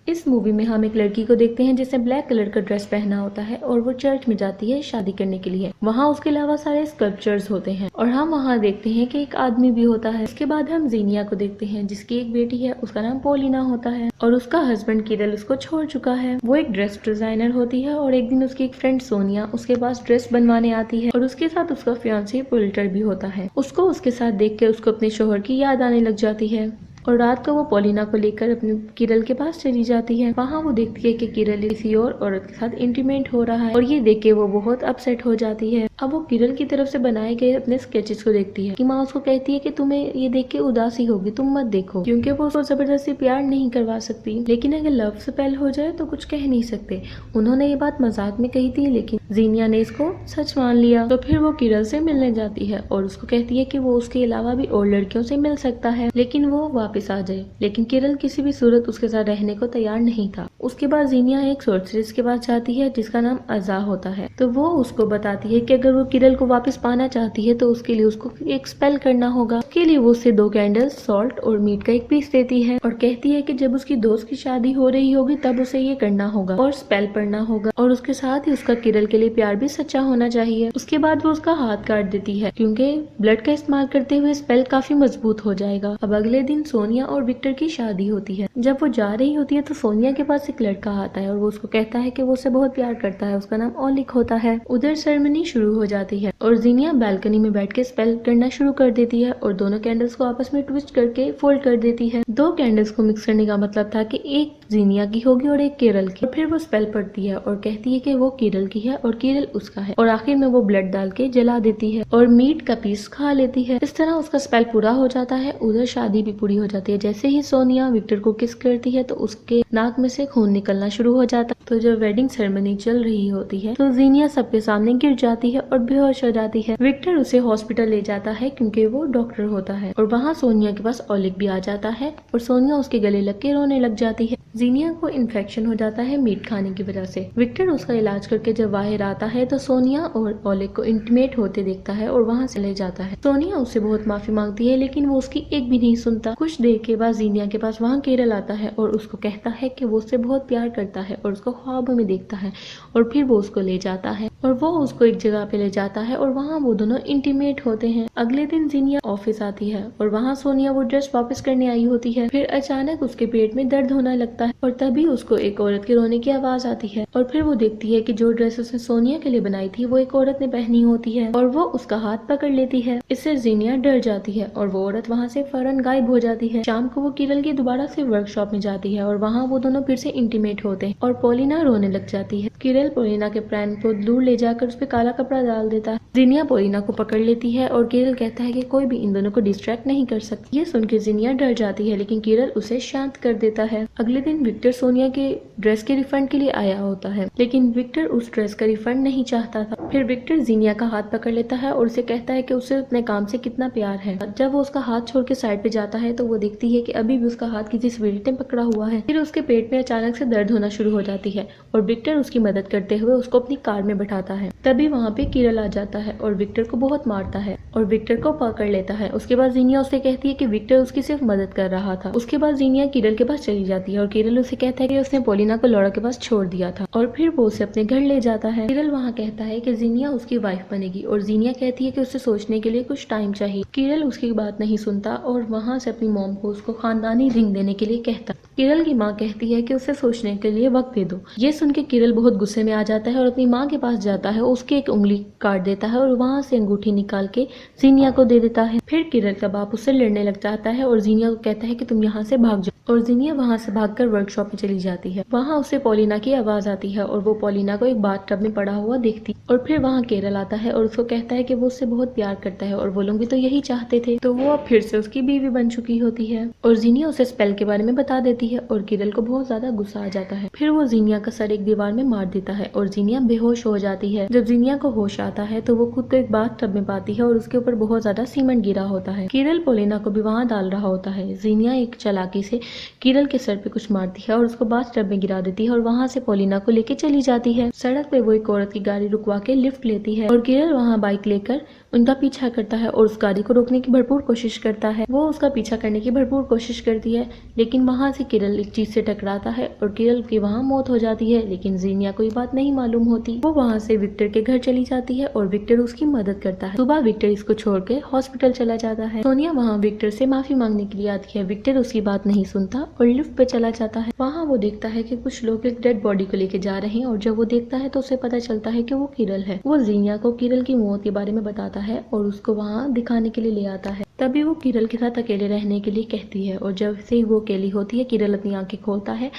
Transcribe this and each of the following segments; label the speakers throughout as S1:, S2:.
S1: इस मूवी में हम एक लड़की को देखते हैं जिसने ब्लैक कलर का ड्रेस पहना होता है और वो चर्च में जाती है शादी करने के लिए। वहाँ उसके अलावा सारे स्कल्पचर्स होते हैं और हम वहाँ देखते हैं कि एक आदमी भी होता है। इसके बाद हम जीनिया को देखते हैं जिसकी एक बेटी है, उसका नाम पोलिना होता है और उसका हस्बैंड किरल उसको छोड़ चुका है। वो एक ड्रेस डिजाइनर होती है और एक दिन उसकी एक फ्रेंड सोनिया उसके पास ड्रेस बनवाने आती है और उसके साथ उसका फियांसी पुलिटर भी होता है। उसको उसके साथ देख के उसको अपने शोहर की याद आने लग जाती है और रात को वो पोलिना को लेकर अपने किरल के पास चली जाती है। वहाँ वो देखती है कि किरल किसी और औरत के साथ इंटीमेट हो रहा है और ये देख के वो बहुत अपसेट हो जाती है। अब वो किरल की तरफ से बनाए गए अपने स्केचेस को देखती है कि माँ उसको कहती है कि तुम्हें ये देख के उदासी होगी, तुम मत देखो, क्योंकि वो उसको जबरदस्ती प्यार नहीं करवा सकती। लेकिन अगर लव स्पेल हो जाए तो कुछ कह नहीं सकते। उन्होंने ये बात मजाक में कही थी लेकिन जीनिया ने इसको सच मान लिया। तो फिर वो किरल से मिलने जाती है और उसको कहती है कि वो उसके अलावा भी और लड़कियों से मिल सकता है लेकिन वो वापस आ जाए। लेकिन किरल किसी भी सूरत उसके साथ रहने को तैयार नहीं था। उसके बाद जीनिया एक सोर्सरेस के पास जाती है जिसका नाम अजा होता है। तो वो उसको बताती है कि अगर वो किरल को वापस पाना चाहती है तो उसके लिए उसको एक स्पेल करना होगा। उसके लिए वो उसे 2 कैंडल्स, सॉल्ट और मीट का एक पीस देती है और कहती है कि जब उसकी दोस्त की शादी हो रही होगी तब उसे ये करना होगा और स्पेल पढ़ना होगा और उसके साथ ही उसका किरल के लिए प्यार भी सच्चा होना चाहिए। उसके बाद वो उसका हाथ काट देती है क्योंकि ब्लड का इस्तेमाल करते हुए स्पेल काफी मजबूत हो जाएगा। अब अगले दिन सोनिया और विक्टर की शादी होती है। जब वो जा रही होती है तो सोनिया के पास एक लड़का आता है और वो उसको कहता है कि वो उसे बहुत प्यार करता है। उसका नाम ओलिक होता है। उधर सेरेमनी शुरू हो जाती है और जीनिया बालकनी में बैठ के स्पेल करना शुरू कर देती है और दोनों कैंडल्स को आपस में ट्विस्ट करके फोल्ड कर देती है। 2 कैंडल्स को मिक्स करने का मतलब था कि एक जीनिया की होगी और एक केरल की। और फिर वो स्पेल पढ़ती है और कहती है कि वो केरल की है और केरल उसका है और आखिर में वो ब्लड डाल के जला देती है और मीट का पीस खा लेती है। इस तरह उसका स्पेल पूरा हो जाता है। उधर शादी भी पूरी हो जाती है। जैसे ही सोनिया विक्टर को किस करती है तो उसके नाक में से खून निकलना शुरू हो जाता है। तो जब वेडिंग सेरेमनी चल रही होती है तो जीनिया सबके सामने गिर जाती है और बेहोश हो जाती है। विक्टर उसे हॉस्पिटल ले जाता है क्योंकि वो डॉक्टर होता है और वहाँ सोनिया के पास ओलिक भी आ जाता है और सोनिया उसके गले लग के रोने लग जाती है। जीनिया को इन्फेक्शन हो जाता है मीट खाने की वजह से। विक्टर उसका इलाज करके जब बाहर आता है तो सोनिया और ओलिक को इंटीमेट होते देखता है और वहाँ से ले जाता है। सोनिया उससे बहुत माफी मांगती है लेकिन वो उसकी एक भी नहीं सुनता। कुछ देर के बाद जीनिया के पास वहाँ केरल आता है और उसको कहता है कि वो उससे बहुत प्यार करता है और उसको ख्वाब में देखता है और फिर वो उसको ले जाता है और वो उसको एक जगह पे ले जाता है और वहाँ वो दोनों इंटीमेट होते हैं। अगले दिन जीनिया ऑफिस आती है और वहाँ सोनिया वो ड्रेस वापस करने आई होती है। फिर अचानक उसके पेट में दर्द होने लगता है और तभी उसको एक औरत के रोने की आवाज आती है और फिर वो देखती है कि जो ड्रेस उसने सोनिया के लिए बनाई थी वो एक औरत ने पहनी होती है और वो उसका हाथ पकड़ लेती है। इससे जीनिया डर जाती है और वो औरत वहाँ से फौरन गायब हो जाती है। शाम को वो किरल की दोबारा से वर्कशॉप में जाती है और वहाँ वो दोनों फिर से इंटीमेट होते हैं और पोलिना रोने लग जाती है। किरल पोलिना के प्राण को दूर ले जाकर उस पे काला कपड़ा डाल देता है। जीनिया पोलिना को पकड़ लेती है और किरल कहता है कि कोई भी इन दोनों को डिस्ट्रैक्ट नहीं कर सकती। ये सुनकर जीनिया डर जाती है लेकिन किरल उसे शांत कर देता है। अगले दिन विक्टर सोनिया के ड्रेस के रिफंड के लिए आया होता है लेकिन विक्टर उस ड्रेस का रिफंड नहीं चाहता था। फिर विक्टर जीनिया का हाथ पकड़ लेता है और उसे कहता है कि उसे अपने काम से कितना प्यार है। जब वो उसका हाथ छोड़ के साइड पे जाता है तो वो देखती है कि अभी भी उसका हाथ किसी स्पिरिट ने पकड़ा हुआ है। फिर उसके पेट में अचानक से दर्द होना शुरू हो जाती है और विक्टर उसकी मदद करते हुए उसको अपनी कार में बैठाता है। तभी वहाँ पे किरल आ जाता है और विक्टर को बहुत मारता है और विक्टर को पकड़ लेता है। उसके बाद जीनिया उसे कहती है कि विक्टर उसकी सिर्फ मदद कर रहा था। उसके बाद जीनिया किरल के पास चली जाती है और किरल उसे कहता है कि उसने पोलिना को लौड़ा के पास छोड़ दिया था और फिर वो उसे अपने घर ले जाता है। किरल वहाँ कहता है कि जीनिया उसकी वाइफ बनेगी और जीनिया कहती है कि उसे सोचने के लिए कुछ टाइम चाहिए। किरल उसकी बात नहीं सुनता और वहाँ से अपनी मॉम को उसको खानदानी रिंग देने के लिए कहता। किरल की माँ कहती है कि उसे सोचने के लिए वक्त दे दो। ये सुन के किरल बहुत गुस्से में आ जाता है और अपनी माँ के पास जाता है, उसकी एक उंगली काट देता है और वहाँ से अंगूठी निकाल के जीनिया को दे देता है। फिर किरल का बाप उससे लड़ने लग जाता है और जीनिया को कहता है कि तुम यहाँ से भाग जाओ और जीनिया वहाँ से भागकर वर्कशॉप में चली जाती है। वहाँ उसे पोलिना की आवाज आती है और वो पोलिना को एक बाथटब में पड़ा हुआ देखती और फिर वहाँ केरल आता है और उसको कहता है कि वो उससे बहुत प्यार करता है और वो लोग भी तो यही चाहते थे। तो वो अब फिर से उसकी बीवी बन चुकी होती है और जीनिया उसे स्पेल के बारे में बता देती है और किरल को बहुत ज्यादा गुस्सा आ जाता है। फिर वो जीनिया का सर एक दीवार में मार देता है और जीनिया बेहोश हो जाती है। जब जीनिया को होश आता है तो वो खुद को एक बाथटब में पाती है और उसके ऊपर बहुत ज्यादा सीमेंट गिरा होता है। किरल पोलिना को भी वहाँ डाल रहा होता है। जीनिया एक चालाकी से किरल के सर पे कुछ मारती है और उसको बाथटब में गिरा देती है और वहाँ से पोलिना को लेके चली जाती है। सड़क पे वो एक औरत की गाड़ी रुकवा के लिफ्ट लेती है और किरल वहाँ बाइक लेकर उनका पीछा करता है और उस गाड़ी को रोकने की भरपूर कोशिश करता है। वो उसका पीछा करने की भरपूर कोशिश करती है लेकिन वहाँ से किरल एक चीज से टकराता है और किरल की वहाँ मौत हो जाती है, लेकिन जीनिया को ये बात नहीं मालूम होती। वो वहाँ से विक्टर के घर चली जाती है और विक्टर उसकी मदद करता है। सुबह विक्टर इसको छोड़ के हॉस्पिटल चला जाता है। सोनिया वहाँ विक्टर से माफी मांगने के लिए आती है। विक्टर उसकी बात नहीं सुनता और लिफ्ट पे चला जाता है। वहाँ वो देखता है कि कुछ लोग एक डेड बॉडी को लेके जा रहे हैं और जब वो देखता है तो उसे पता चलता है कि वो किरल है। वो जीनिया को किरल की मौत के बारे में बताता है और उसको वहाँ दिखाने के लिए ले आता है। तभी वो किरल के साथ अकेले रहने के लिए कहती है और जब से वो अकेली होती है किरल अपनी आंखें खोलता है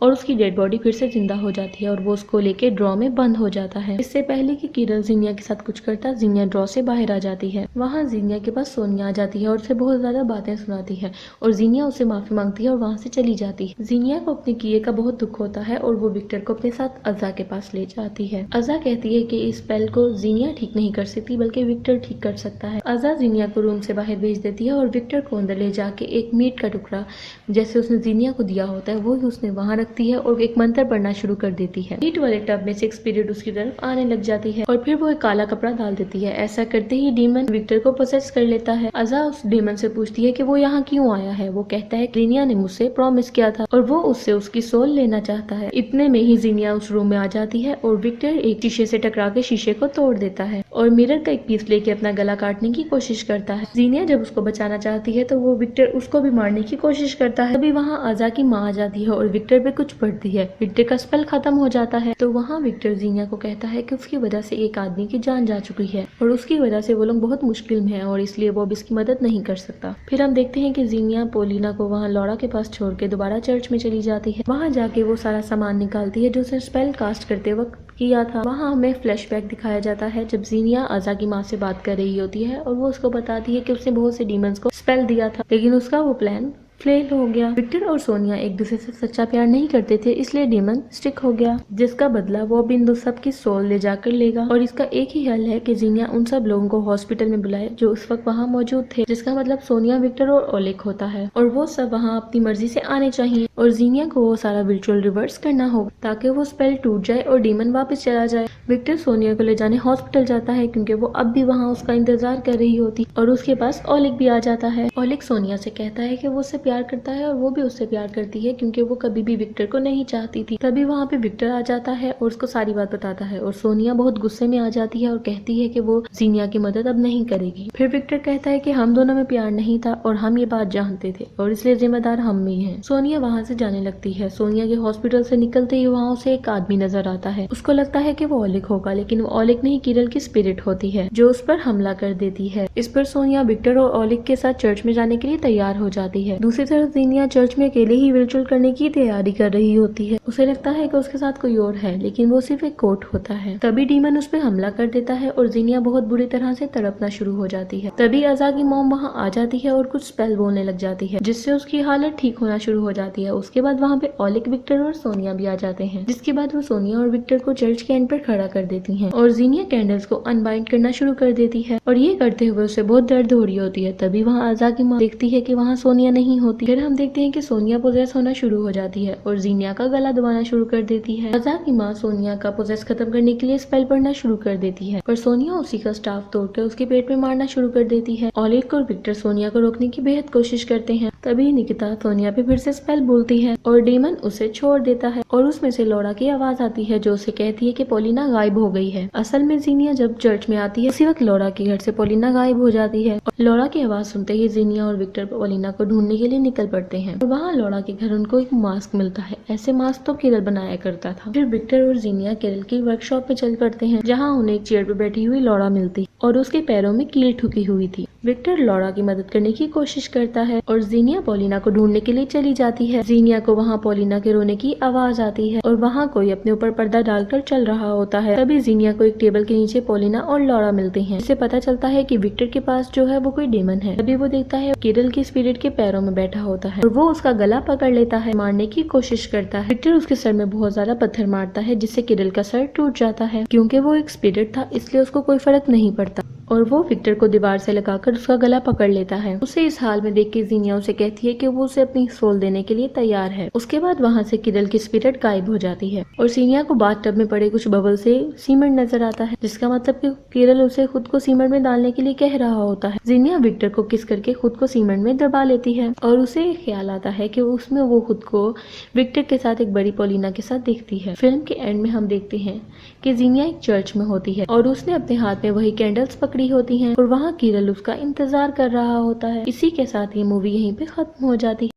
S1: और उसकी डेड बॉडी फिर से जिंदा हो जाती है और वो उसको लेके ड्रॉ में बंद हो जाता है। इससे पहले कि किरल जीनिया के साथ कुछ करता, जीनिया ड्रॉ से बाहर आ जाती है। वहाँ जीनिया के पास सोनिया आ जाती है और उसे बहुत ज्यादा बातें सुनाती है और जीनिया उसे माफी मांगती है और वहाँ से चली जाती है। जीनिया को अपने किए का बहुत दुख होता है और वो विक्टर को अपने साथ अज़ा के पास ले जाती है। अज़ा कहती है कि इस स्पेल को जीनिया ठीक नहीं कर सकती बल्कि विक्टर ठीक कर सकता है। अज़ा जीनिया को रूम से बाहर भेज देती है और विक्टर को अंदर ले जाके एक मीट का टुकड़ा जैसे उसने जीनिया को दिया होता है वो ही उसने वहाँ रखती है और एक मंत्र पढ़ना शुरू कर देती है। मीट वाले टब में से एक स्पिरिट उसकी तरफ आने लग जाती है और फिर वो एक काला कपड़ा डाल देती है। ऐसा करते ही डीमन विक्टर को पोसेस कर लेता है। अज़ा उस डीमन से पूछती है कि वो यहाँ क्यों आया है। वो कहता है जीनिया ने मुझसे प्रॉमिस किया था और वो उससे उसकी सोल लेना चाहता है। इतने में ही जीनिया उस रूम में आ जाती है और विक्टर एक शीशे से टकरा के शीशे को तोड़ देता है और मिरर का एक पीस लेके अपना गला काटने की कोशिश करता है। जीनिया जब उसको बचाना चाहती है तो वो विक्टर उसको भी मारने की कोशिश करता है। तभी वहाँ अज़ा की माँ आ जाती है और विक्टर पे कुछ पड़ती है। विक्टर का स्पेल खत्म हो जाता है तो वहाँ विक्टर जीनिया को कहता है कि उसकी वजह से एक आदमी की जान जा चुकी है और उसकी वजह से वो लोग बहुत मुश्किल में हैं और इसलिए वो अब इसकी मदद नहीं कर सकता। फिर हम देखते हैं कि जीनिया पोलिना को वहाँ लॉरा के पास छोड़ के दोबारा चर्च में चली जाती है। वहाँ जाके वो सारा सामान निकालती है जो उसने स्पेल कास्ट करते वक्त किया था। वहाँ हमें फ्लैशबैक दिखाया जाता है जब जीनिया अज़ा की माँ से बात कर रही होती है और वो उसको बताती है कि उसने बहुत से डीमंस को स्पेल दिया था लेकिन उसका वो प्लान फेल हो गया। विक्टर और सोनिया एक दूसरे से सच्चा प्यार नहीं करते थे इसलिए डीमन स्टिक हो गया जिसका बदला वो अब इन सब की सोल ले जाकर लेगा और इसका एक ही हल है कि जीनिया उन सब लोगों को हॉस्पिटल में बुलाए जो उस वक्त वहाँ मौजूद थे, जिसका मतलब सोनिया, विक्टर और ओलेग होता है और वो सब वहाँ अपनी मर्जी से आने चाहिए और जीनिया को वो सारा विजुअल रिवर्स करना होगा ताकि वो स्पेल टूट जाए और डीमन वापस चला जाए। विक्टर सोनिया को ले जाने हॉस्पिटल जाता है क्योंकि वो अब भी वहाँ उसका इंतजार कर रही होती और उसके पास ओलेग भी आ जाता है। ओलेग सोनिया से कहता है कि वो उससे प्यार करता है और वो भी उससे प्यार करती है क्योंकि वो कभी भी विक्टर को नहीं चाहती थी। तभी वहाँ पे विक्टर आ जाता है और उसको सारी बात बताता है और सोनिया बहुत गुस्से में आ जाती है और कहती है कि वो जीनिया की मदद अब नहीं करेगी। फिर विक्टर कहता है कि हम दोनों में प्यार नहीं था और हम ये बात जानते थे और इसलिए जिम्मेदार हम ही हैं। सोनिया वहाँ से जाने लगती है। सोनिया के हॉस्पिटल से निकलते ही वहाँ उसे एक आदमी नजर आता है। उसको लगता है कि वो ओलेग होगा लेकिन वो ओलेग नहीं, किरल की स्पिरिट होती है जो उस पर हमला कर देती है। इस पर सोनिया विक्टर और ओलेग के साथ चर्च में जाने के लिए तैयार हो जाती है। दूसरी तरफ जीनिया चर्च में अकेले ही रिचुअल करने की तैयारी कर रही होती है। उसे लगता है कि उसके साथ कोई और है लेकिन वो सिर्फ एक कोट होता है। तभी डीमन उस पर हमला कर देता है और जीनिया बहुत बुरी तरह से तड़पना शुरू हो जाती है। तभी अज़ा की मॉम वहाँ आ जाती है और कुछ स्पेल बोलने लग जाती है जिससे उसकी हालत ठीक होना शुरू हो जाती है। उसके बाद वहाँ पे ओलेग, विक्टर और सोनिया भी आ जाते हैं जिसके बाद वो सोनिया और विक्टर को चर्च के एंड पर खड़ा कर देती हैं और जीनिया कैंडल्स को अनबाइंड करना शुरू कर देती है और ये करते हुए उसे बहुत दर्द हो रही होती है। तभी वहाँ अज़ा की माँ देखती है कि वहाँ सोनिया नहीं होती। फिर हम देखते हैं कि सोनिया पोजेस होना शुरू हो जाती है और जीनिया का गला दबाना शुरू कर देती है। अज़ा की माँ सोनिया का पोजेस खत्म करने के लिए स्पेल पढ़ना शुरू कर देती है पर सोनिया उसी का स्टाफ तोड़कर उसके पेट में मारना शुरू कर देती है। ओलेग और विक्टर सोनिया को रोकने की बेहद कोशिश करते हैं। तभी निकिता सोनिया पे फिर से स्पेल बोलती है और डीमन उसे छोड़ देता है और उसमें से लॉरा की आवाज आती है जो उसे कहती है कि पोलिना गायब हो गई है। असल में जीनिया जब चर्च में आती है उसी वक्त लॉरा के घर से पोलिना गायब हो जाती है और लॉरा की आवाज सुनते ही जीनिया और विक्टर पोलिना को ढूंढने के लिए निकल पड़ते हैं और वहाँ लॉरा के घर उनको एक मास्क मिलता है। ऐसे मास्क तो किरल बनाया करता था। फिर विक्टर और जीनिया किरल की वर्कशॉप पे चल पड़ते हैं जहाँ उन्हें एक चेयर पे बैठी हुई लॉरा मिलती और उसके पैरों में कील ठुकी हुई थी। विक्टर लॉरा की मदद करने की कोशिश करता है और जीनिया पोलिना को ढूंढने के लिए चली जाती है। जीनिया को वहाँ पोलिना के रोने की आवाज आती है और वहाँ कोई अपने ऊपर पर्दा डालकर चल रहा होता है। तभी जीनिया को एक टेबल के नीचे पोलिना और लॉरा मिलते हैं। इससे पता चलता है कि विक्टर के पास जो है वो कोई डेमन है। तभी वो देखता है किरल की स्पिरिट के पैरों में बैठा होता है और वो उसका गला पकड़ लेता है, मारने की कोशिश करता है। विक्टर उसके सर में बहुत ज्यादा पत्थर मारता है जिससे किरल का सर टूट जाता है। क्योंकि वो एक स्पिरिट था इसलिए उसको कोई फर्क नहीं पड़ता। और वो विक्टर को दीवार से लगाकर उसका गला पकड़ लेता है। उसे इस हाल में देख के जीनिया उसे कहती है कि वो उसे अपनी सोल देने के लिए तैयार है। उसके बाद वहाँ से किरल की स्पिरिट गायब हो जाती है और जीनिया को बाथटब में पड़े कुछ बबल से सीमेंट नजर आता है, जिसका मतलब कि किरल उसे खुद को सीमेंट में डालने के लिए कह रहा होता है। जीनिया विक्टर को किस करके खुद को सीमेंट में दबा लेती है और उसे ख्याल आता है कि उसमें वो खुद को विक्टर के साथ एक बड़ी पॉलिना के साथ देखती है। फिल्म के एंड में हम देखते हैं कि जीनिया एक चर्च में होती है और उसने अपने हाथ में वही कैंडल्स पकड़ी होती हैं और वहाँ किरल उसका इंतजार कर रहा होता है। इसी के साथ ये मूवी यहीं पे खत्म हो जाती है।